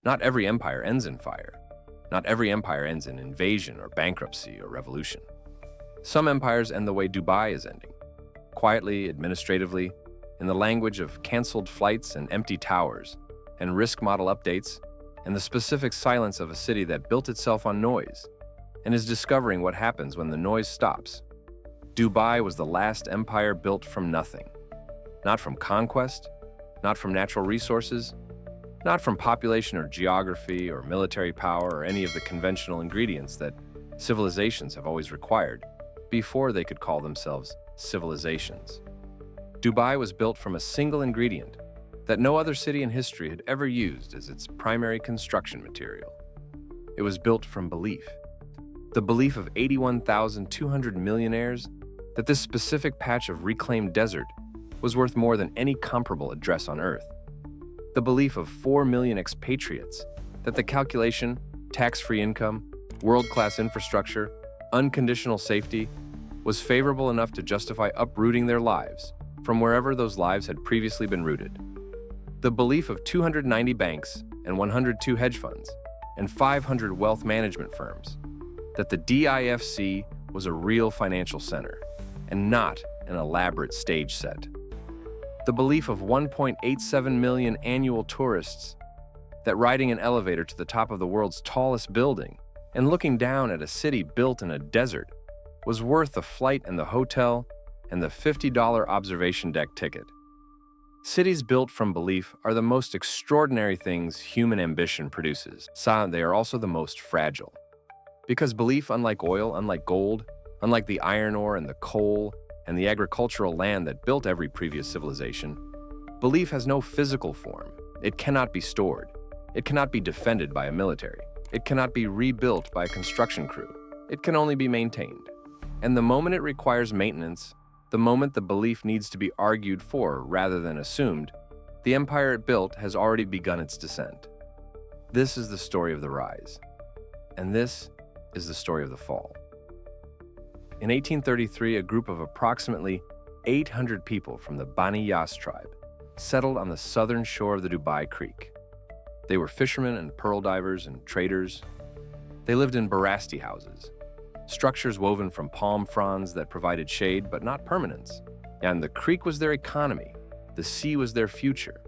Not every empire ends in fire. Not every empire ends in invasion or bankruptcy or revolution. Some empires end the way Dubai is ending, quietly, administratively, in the language of canceled flights and empty towers, and risk model updates, and the specific silence of a city that built itself on noise, and is discovering what happens when the noise stops. Dubai was the last empire built from nothing. Not from conquest, not from natural resources, not from population or geography or military power or any of the conventional ingredients that civilizations have always required before they could call themselves civilizations. Dubai was built from a single ingredient that no other city in history had ever used as its primary construction material. It was built from belief. The belief of 81,200 millionaires that this specific patch of reclaimed desert was worth more than any comparable address on Earth. The belief of 4 million expatriates that the calculation, tax-free income, world-class infrastructure, unconditional safety was favorable enough to justify uprooting their lives from wherever those lives had previously been rooted. The belief of 290 banks and 102 hedge funds and 500 wealth management firms that the DIFC was a real financial center and not an elaborate stage set. The belief of 1.87 million annual tourists that riding an elevator to the top of the world's tallest building and looking down at a city built in a desert was worth the flight and the hotel and the $50 observation deck ticket. Cities built from belief are the most extraordinary things human ambition produces. They are also the most fragile. Because belief, unlike oil, unlike gold, unlike the iron ore and the coal and the agricultural land that built every previous civilization, belief has no physical form. It cannot be stored. It cannot be defended by a military. It cannot be rebuilt by a construction crew. It can only be maintained. And the moment it requires maintenance, the moment the belief needs to be argued for rather than assumed, the empire it built has already begun its descent. This is the story of the rise. And this is the story of the fall. In 1833, a group of approximately 800 people from the Bani Yas tribe settled on the southern shore of the Dubai Creek. They were fishermen and pearl divers and traders. They lived in barasti houses, structures woven from palm fronds that provided shade but not permanence. And the creek was their economy. The sea was their future.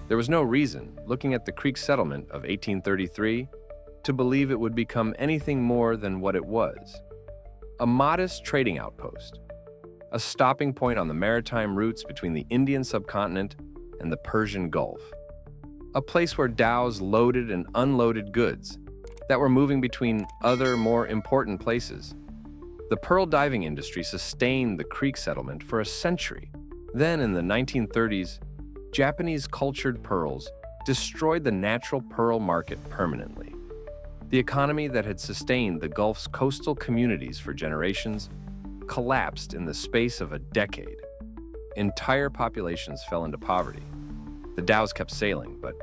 There was no reason, looking at the creek settlement of 1833, to believe it would become anything more than what it was. A modest trading outpost, a stopping point on the maritime routes between the Indian subcontinent and the Persian Gulf, a place where dhows loaded and unloaded goods that were moving between other, more important places. The pearl diving industry sustained the creek settlement for a century. Then, in the 1930s, Japanese cultured pearls destroyed the natural pearl market permanently. The economy that had sustained the Gulf's coastal communities for generations collapsed in the space of a decade. Entire populations fell into poverty. The dhows kept sailing, but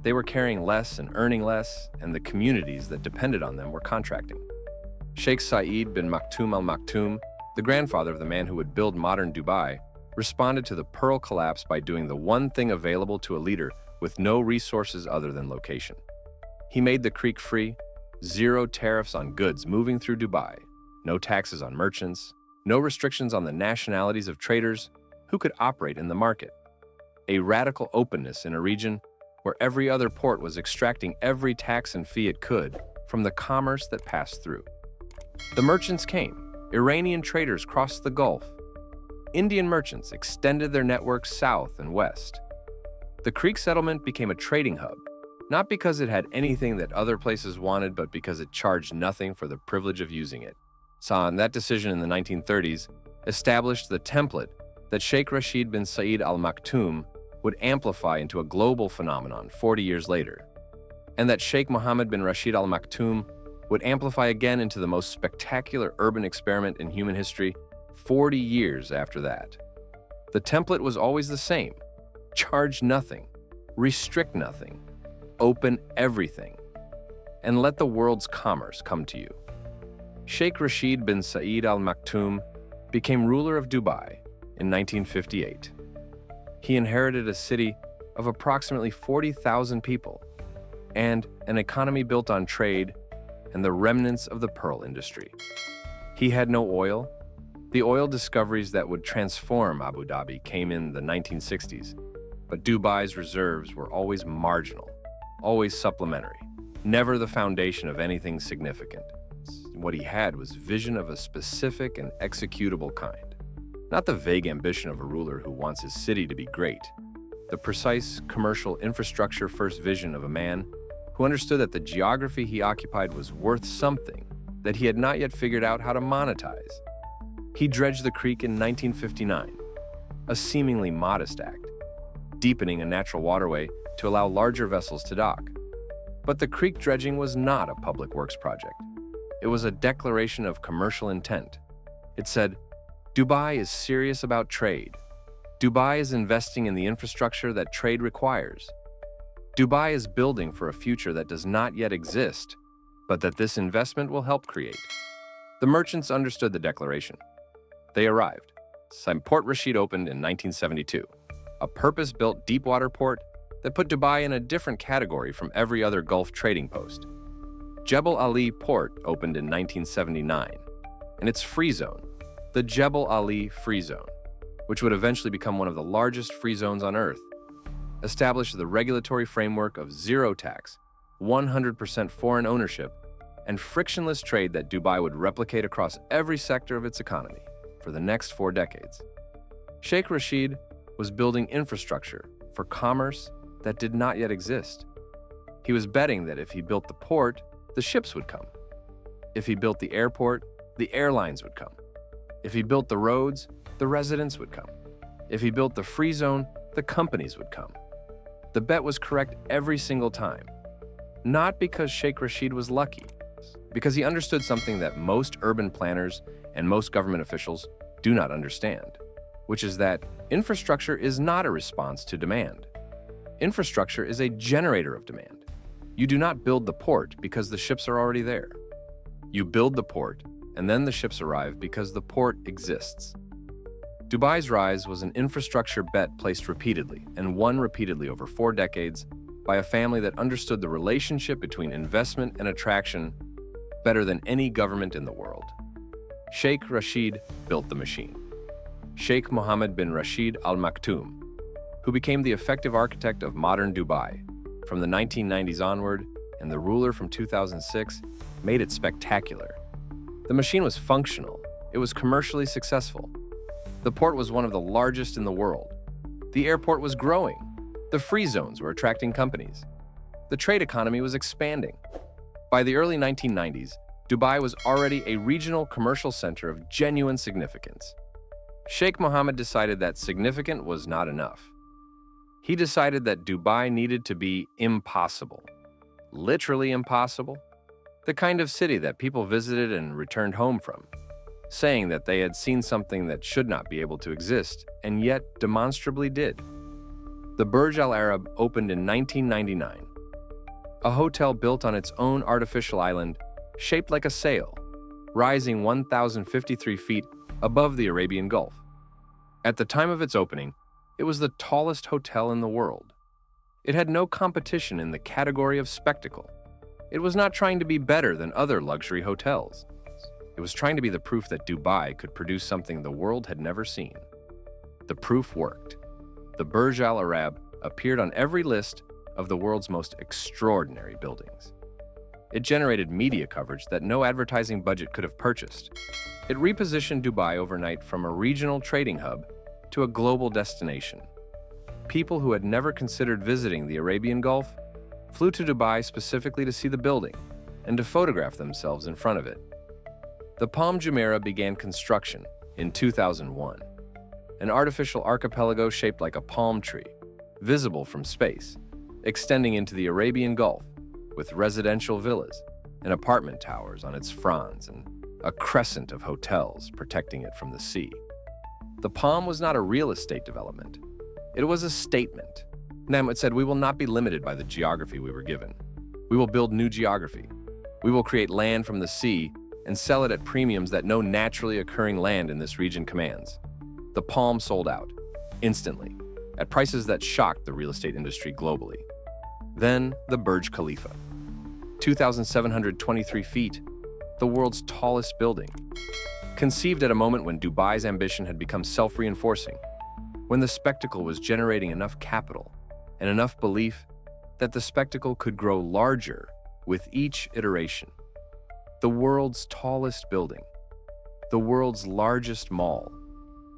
they were carrying less and earning less, and the communities that depended on them were contracting. Sheikh Saeed bin Maktoum al-Maktoum, the grandfather of the man who would build modern Dubai, responded to the pearl collapse by doing the one thing available to a leader with no resources other than location. He made the creek free, zero tariffs on goods moving through Dubai, no taxes on merchants, no restrictions on the nationalities of traders who could operate in the market. A radical openness in a region where every other port was extracting every tax and fee it could from the commerce that passed through. The merchants came. Iranian traders crossed the Gulf. Indian merchants extended their networks south and west. The creek settlement became a trading hub, not because it had anything that other places wanted, but because it charged nothing for the privilege of using it. That decision in the 1930s established the template that Sheikh Rashid bin Saeed Al Maktoum would amplify into a global phenomenon 40 years later, and that Sheikh Mohammed bin Rashid Al Maktoum would amplify again into the most spectacular urban experiment in human history 40 years after that. The template was always the same: charge nothing, restrict nothing, open everything, and let the world's commerce come to you. Sheikh Rashid bin Saeed Al Maktoum became ruler of Dubai in 1958. He inherited a city of approximately 40,000 people, and an economy built on trade and the remnants of the pearl industry. He had no oil. The oil discoveries that would transform Abu Dhabi came in the 1960s, but Dubai's reserves were always marginal, always supplementary, never the foundation of anything significant. What he had was vision of a specific and executable kind, not the vague ambition of a ruler who wants his city to be great, the precise commercial infrastructure-first vision of a man who understood that the geography he occupied was worth something that he had not yet figured out how to monetize. He dredged the creek in 1959, a seemingly modest act, deepening a natural waterway to allow larger vessels to dock. But the creek dredging was not a public works project. It was a declaration of commercial intent. It said, Dubai is serious about trade. Dubai is investing in the infrastructure that trade requires. Dubai is building for a future that does not yet exist, but that this investment will help create. The merchants understood the declaration. They arrived. Port Rashid opened in 1972, a purpose-built deep-water port that put Dubai in a different category from every other Gulf trading post. Jebel Ali Port opened in 1979, and its free zone, the Jebel Ali Free Zone, which would eventually become one of the largest free zones on Earth, established the regulatory framework of zero tax, 100% foreign ownership, and frictionless trade that Dubai would replicate across every sector of its economy for the next 4 decades. Sheikh Rashid was building infrastructure for commerce that did not yet exist. He was betting that if he built the port, the ships would come. If he built the airport, the airlines would come. If he built the roads, the residents would come. If he built the free zone, the companies would come. The bet was correct every single time. Not because Sheikh Rashid was lucky, because he understood something that most urban planners and most government officials do not understand, which is that infrastructure is not a response to demand. Infrastructure is a generator of demand. You do not build the port because the ships are already there. You build the port, and then the ships arrive because the port exists. Dubai's rise was an infrastructure bet placed repeatedly, and won repeatedly over 4 decades, by a family that understood the relationship between investment and attraction better than any government in the world. Sheikh Rashid built the machine. Sheikh Mohammed bin Rashid Al Maktoum, who became the effective architect of modern Dubai from the 1990s onward, and the ruler from 2006, made it spectacular. The machine was functional. It was commercially successful. The port was one of the largest in the world. The airport was growing. The free zones were attracting companies. The trade economy was expanding. By the early 1990s, Dubai was already a regional commercial center of genuine significance. Sheikh Mohammed decided that significant was not enough. He decided that Dubai needed to be impossible. Literally impossible. The kind of city that people visited and returned home from, saying that they had seen something that should not be able to exist, and yet demonstrably did. The Burj Al Arab opened in 1999, a hotel built on its own artificial island, shaped like a sail, rising 1,053 feet above the Arabian Gulf. At the time of its opening, it was the tallest hotel in the world. It had no competition in the category of spectacle. It was not trying to be better than other luxury hotels. It was trying to be the proof that Dubai could produce something the world had never seen. The proof worked. The Burj Al Arab appeared on every list of the world's most extraordinary buildings. It generated media coverage that no advertising budget could have purchased. It repositioned Dubai overnight from a regional trading hub to a global destination. People who had never considered visiting the Arabian Gulf flew to Dubai specifically to see the building and to photograph themselves in front of it. The Palm Jumeirah began construction in 2001, an artificial archipelago shaped like a palm tree, visible from space, extending into the Arabian Gulf, with residential villas and apartment towers on its fronds and a crescent of hotels protecting it from the sea. The Palm was not a real estate development. It was a statement. It said, we will not be limited by the geography we were given. We will build new geography. We will create land from the sea and sell it at premiums that no naturally occurring land in this region commands. The Palm sold out, instantly, at prices that shocked the real estate industry globally. Then the Burj Khalifa, 2,723 feet, the world's tallest building. Conceived at a moment when Dubai's ambition had become self-reinforcing, when the spectacle was generating enough capital and enough belief that the spectacle could grow larger with each iteration. The world's tallest building, the world's largest mall,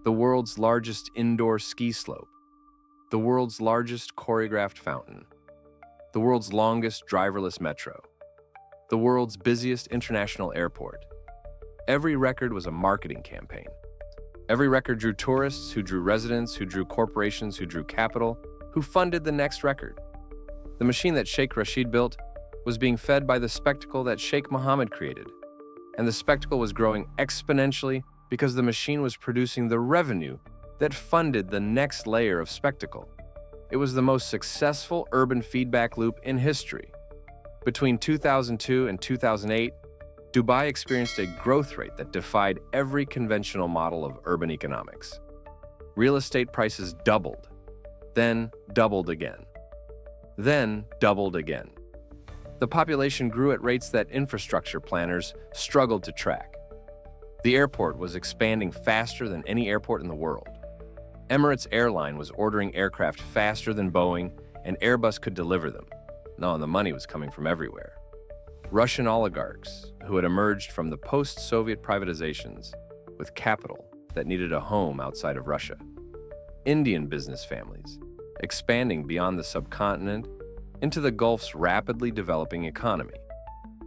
the world's largest indoor ski slope, the world's largest choreographed fountain, the world's longest driverless metro, the world's busiest international airport. Every record was a marketing campaign. Every record drew tourists, who drew residents, who drew corporations, who drew capital, who funded the next record. The machine that Sheikh Rashid built was being fed by the spectacle that Sheikh Mohammed created. And the spectacle was growing exponentially because the machine was producing the revenue that funded the next layer of spectacle. It was the most successful urban feedback loop in history. Between 2002 and 2008, Dubai experienced a growth rate that defied every conventional model of urban economics. Real estate prices doubled, then doubled again, then doubled again. The population grew at rates that infrastructure planners struggled to track. The airport was expanding faster than any airport in the world. Emirates Airline was ordering aircraft faster than Boeing, and Airbus could deliver them. No, and the money was coming from everywhere. Russian oligarchs, who had emerged from the post-Soviet privatizations with capital that needed a home outside of Russia. Indian business families, expanding beyond the subcontinent into the Gulf's rapidly developing economy.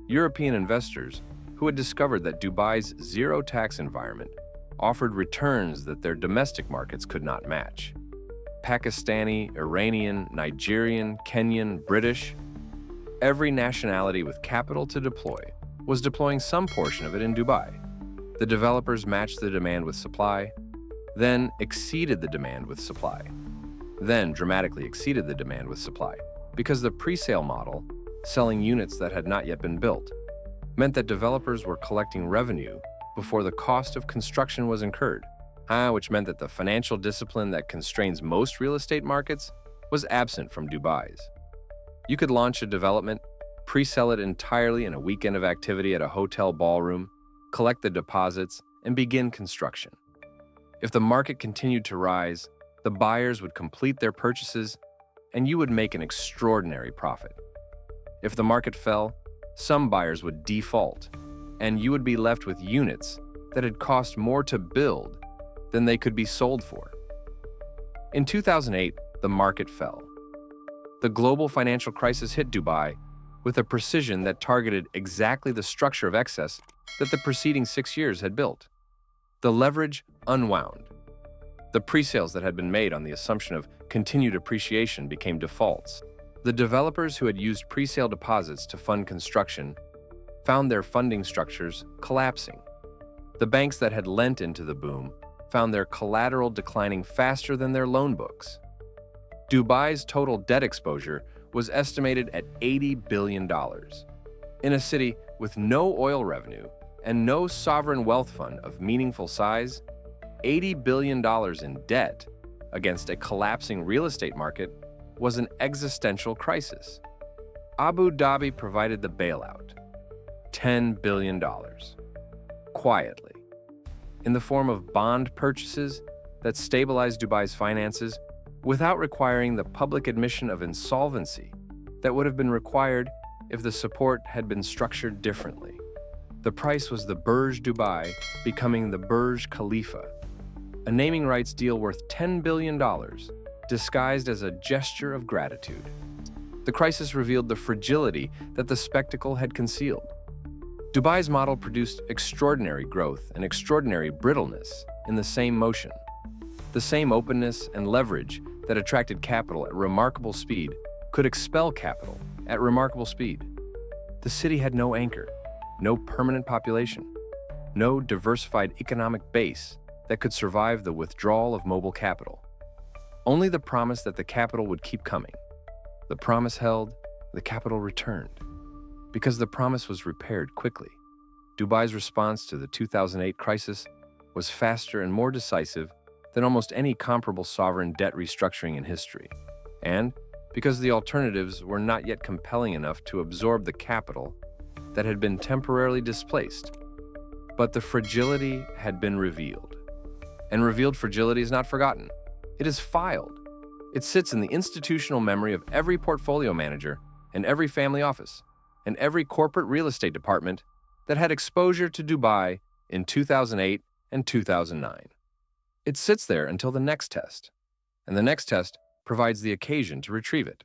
European investors who had discovered that Dubai's zero-tax environment offered returns that their domestic markets could not match. Pakistani, Iranian, Nigerian, Kenyan, British, every nationality with capital to deploy was deploying some portion of it in Dubai. The developers matched the demand with supply, then exceeded the demand with supply, then dramatically exceeded the demand with supply, because the pre-sale model, selling units that had not yet been built, meant that developers were collecting revenue before the cost of construction was incurred, which meant that the financial discipline that constrains most real estate markets was absent from Dubai's. You could launch a development, pre-sell it entirely in a weekend of activity at a hotel ballroom, collect the deposits, and begin construction. If the market continued to rise, the buyers would complete their purchases, and you would make an extraordinary profit. If the market fell, some buyers would default, and you would be left with units that had cost more to build than they could be sold for. In 2008, the market fell. The global financial crisis hit Dubai with a precision that targeted exactly the structure of excess that the preceding 6 years had built. The leverage unwound. The pre-sales that had been made on the assumption of continued appreciation became defaults. The developers who had used pre-sale deposits to fund construction found their funding structures collapsing. The banks that had lent into the boom found their collateral declining faster than their loan books. Dubai's total debt exposure was estimated at $80 billion. In a city with no oil revenue and no sovereign wealth fund of meaningful size, $80 billion in debt against a collapsing real estate market was an existential crisis. Abu Dhabi provided the bailout, $10 billion, quietly, in the form of bond purchases that stabilized Dubai's finances without requiring the public admission of insolvency that would have been required if the support had been structured differently. The price was the Burj Dubai becoming the Burj Khalifa, a naming rights deal worth $10 billion, disguised as a gesture of gratitude. The crisis revealed the fragility that the spectacle had concealed. Dubai's model produced extraordinary growth and extraordinary brittleness in the same motion. The same openness and leverage that attracted capital at remarkable speed could expel capital at remarkable speed. The city had no anchor, no permanent population, no diversified economic base that could survive the withdrawal of mobile capital. Only the promise that the capital would keep coming. The promise held, the capital returned. Because the promise was repaired quickly, Dubai's response to the 2008 crisis was faster and more decisive than almost any comparable sovereign debt restructuring in history. And, because the alternatives were not yet compelling enough to absorb the capital that had been temporarily displaced. But the fragility had been revealed. And revealed fragility is not forgotten. It is filed. It sits in the institutional memory of every portfolio manager and every family office and every corporate real estate department that had exposure to Dubai in 2008 and 2009. It sits there until the next test, and the next test provides the occasion to retrieve it.